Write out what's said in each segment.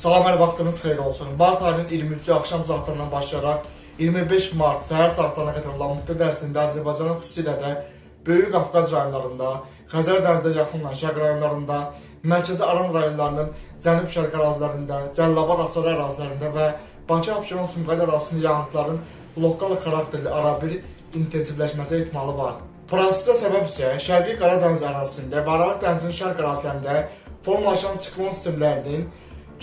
Salam, hər vaxtınız xeyir olsun. Mart ayının 23-cü axşam saatlarından başlayaraq 25 mart səhər saatlarına qədər olan müddət ərzində Azərbaycanın xüsusilə də Böyük Qafqaz rayonlarında, Xəzər dənizə yaxınlayan şərq rayonlarında, Mərkəzi Aran rayonlarının cənub-şərq ərazilərində, Cəlilabad Astara ərazilərində və Bakı-Abşeron Sumqayıt ərazisində yağıntıların lokal xarakterli arabir intensivləşməsi ehtimalı var. Prosesə səbəb isə Şərqi Qaradəniz ərazisində və Aralıq dənizinin şərq ərazilərində formalaşan siklon sistemlərinin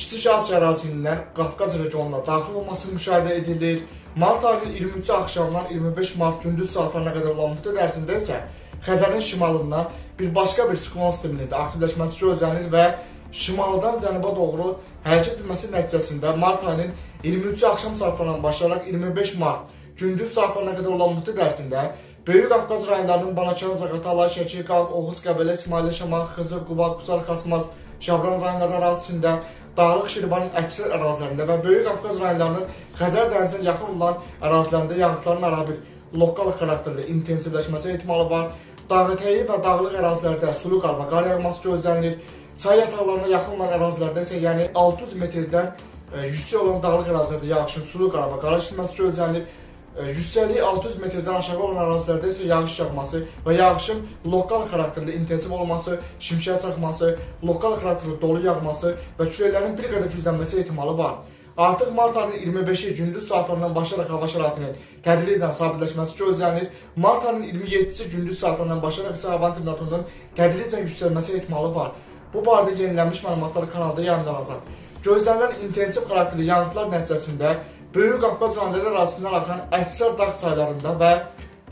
Kiçik Asiya ərazisindən Qafqaz regionuna daxil olması müşahidə edilir. Mart ayının 23-cü axşamdan 25 mart gündüz saatlarına qədər olan müddət ərzində isə Xəzərin şimalından bir başqa bir siklon sisteminin də aktivləşməsi gözlənilir və şimaldan cənuba doğru hərəkət edilməsi nəticəsində mart ayının 23-cü axşam saatlarından başlayaraq 25 mart gündüz saatlarına qədər olan müddət ərzində Böyük Qafqaz rayonlarının Balakən, Zaqatala, Şəki, Qalx, Oğuz, Qəbələ, İsmailə, Şamaxı, Xızır, Quba, Qusar, Xasmaz, Şabran rayonları ərazisində, Dağlıq Şirvanın əksər ərazilərində və Böyük Qafqaz rayonlarının Xəzər dənizinə yaxın olan ərazilərində yağıntıların arabir lokal xarakterli intensivləşməsi ehtimalı var. Dağətəyi və dağlıq ərazilərdə sulu qar və qar yağması gözlənilir. Çay yataqlarına yaxın olan ərazilərdə isə, yəni 600 metrdən yüksək olan dağlıq ərazilərdə yağışın sulu qar və qar eşitməsi gözlənilir. Yüksəkliyi 600 metrdən aşağı olan ərazilərdə isə yağış yağması və yağışın lokal xarakterli intensiv olması, şimşək çaxması, lokal xarakterli dolu yağması və küləklərin bir qədər güclənməsi ehtimalı var. Artıq mart ayının 25-i gündüz saatlarından başlayaraq hava şəraitinin tədricən sabitləşməsi gözlənilir. Mart ayının 27-si gündüz saatlarından başlayaraq isə havanın temperaturunun tədricən yüksəlməsi ehtimalı var. Bu barədə yenilənmiş məlumatlar kanalda yayımlanacaq. Gözlənilən intensiv xarakterli yağıntılar nəticəsində Böyük Qafqaz rayonları ərazisindən axan əksər dağ çaylarında və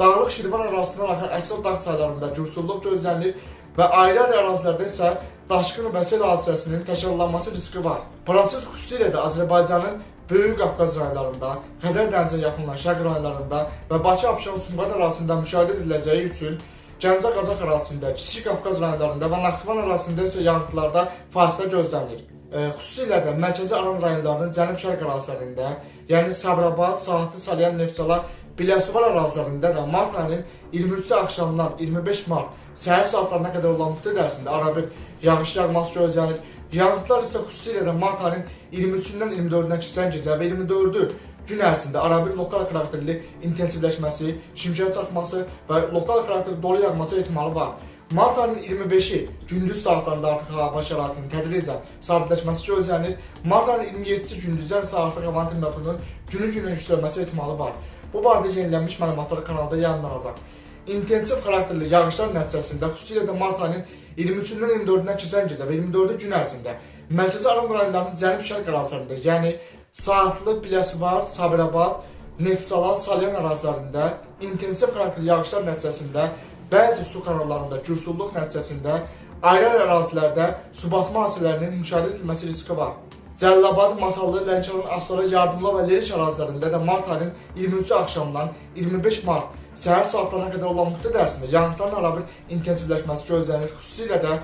Dağlıq Şirvan ərazisindən axan əksər dağ çaylarında gürsulluq gözlənilir və ayrı-ayrı ərazilərdə isə daşqın və sel hadisəsinin təkrarlanması riski var. Proses xüsusilə də Azərbaycanın Böyük Qafqaz rayonlarında, Xəzər dənizinə yaxınlayan şərq rayonlarında və Bakı-Abşeron Sumqayıt ərazisində müşahidə ediləcəyi üçün Gəncə-Qazax ərazisində, Kiçik Qafqaz rayonlarında və Naxçıvan ərazisində isə yağıntılarda fasilə gözlənilir. Xüsusilə də Mərkəzi Aran rayonlarının cənub-şərq ərazilərində, yəni Sabirabad, Saatlı, Salyan, Neftçala, Biləsuvar ərazilərində də mart ayının 23-cü axşamdan 25 mart səhər saatlarına qədər olan müddət ərzində arabir yağış yağması gözlənilir. Yağıntılar isə xüsusilə də mart ayının 23-dən 24-dən keçən gecə və 24-ü gün ərzində arabir lokal xarakterli intensivləşməsi, şimşək çaxması və lokal xarakterli dolu yağması ehtimalı var. Mart ayının 25-i gündüz saatlarında artıq hava şəraitinin tədricən sabitləşməsi gözlənilir. Mart ayının 27-si gündüzlər isə artıq havanın temperaturunun günü-günə yüksəlməsi ehtimalı var. Bu barədə yenilənmiş məlumatlar kanalda yayımlanacaq. İntensiv xarakterli yağışlar nəticəsində xüsusilə də mart ayının 23-dən 24-dən keçən gecə və 24-cü gün ərzində Mərkəzi Aran rayonlarının cənub-şərq ərazilərində, yəni Saatlı, Biləsuvar, Sabirabad, Neftçala, Salyan ərazilərində intensiv xarakterli yağışlar nəticəsində bəzi su kanallarında gürsulluq nəticəsində ayrı ərazilərdə su basma hadisələrinin müşahidə edilməsi riski var. Cəlilabad, Masallı, Lənkəran, Astara, Yardımlı və Leriş ərazilərində də mart ayının 23-cü axşamdan 25 mart səhər saatlarına qədər olan müddət ərzində yağıntıların arabir intensivləşməsi gözlənilir. Xüsusilə də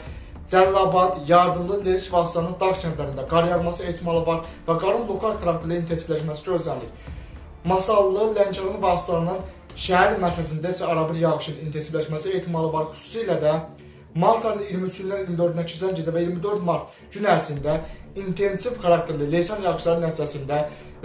Cəlilabad, Yardımlı, Leriş və Astaranın dağ kəndlərində qar yağması ehtimalı var və qarın lokal xarakterli intensivləşməsi gözlənilir. Masallı, Lənkəran və Astaranın şəhər mərkəzində isə arabir yağışın intensivləşməsi ehtimalı var. Xüsusilə də mart ayının 23-dən 24-nə keçən gecə və 24 mart gün ərzində intensiv xarakterli leysan yağışları nəticəsində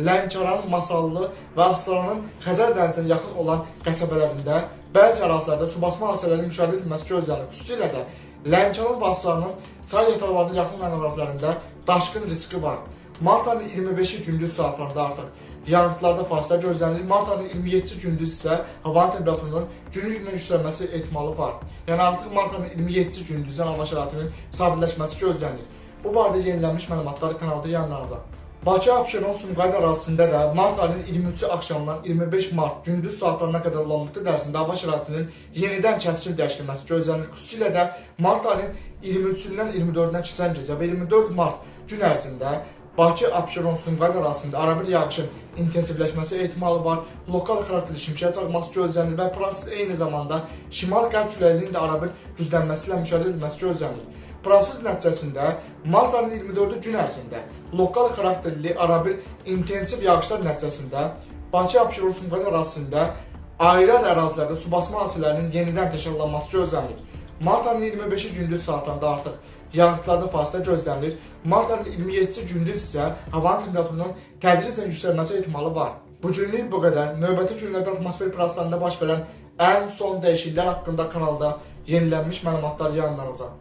Lənkəran, Masallı və Astaranın Xəzər dənizinə yaxın olan qəsəbələrində bəzi ərazilərdə su basma hadisələrinin müşahidə edilməsi gözlənilir. Xüsusilə də Lənkəran və Astaranın çay yataqlarına yaxın olan ərazilərində daşqın riski var. Mart ayının 25-i gündüz saatlarında artıq yağıntılarda fasilə gözlənilir. Mart ayının 27-ci gündüz isə havanın temperaturunun günü-günə yüksəlməsi ehtimalı var. Yəni artıq mart ayının 27-ci gündüzdən hava şəraitinin sabitləşməsi gözlənilir. Bu barədə yenilənmiş məlumatlar kanalda yayımlanacaq. Bakı-Abşeron Sumqayıt ərazisində də mart ayının 23-cü axşamdan 25 mart gündüz saatlarına qədər olan müddət ərzində hava şəraitinin yenidən kəskin dəyişilməsi gözlənilir. Xüsusilə də mart ayının 23-dən 24-dən keçən gecə və 24 mart gün ərzində Bakı-Abşeron Sumqayıt ərazisində arabir yağışın intensivləşməsi ehtimalı var. Lokal xarakterli şimşək çaxması gözlənilir və proses eyni zamanda şimal-qərb küləyliyinin də arabir güclənməsi ilə müşahidə edilməsi gözlənilir. Proses nəticəsində mart ayının 24-cü gün ərzində lokal xarakterli arabir intensiv yağışlar nəticəsində Bakı-Abşeron Sumqayıt ərazisində ayrı ərazilərdə su basma hadisələrinin yenidən təkrarlanması gözlənilir. Mart ayının 25-i gündüz saatlarında artıq yağıntılarda fasilə gözlənilir. Mart ayının 27-ci gündüz isə havanın temperaturunun tədricən yüksəlməsi ehtimalı var. Bu günlük bu qədər. Növbəti günlərdə atmosfer proseslərində baş verən ən son dəyişikliklər haqqında kanalda yenilənmiş məlumatlar yayınlanacaq.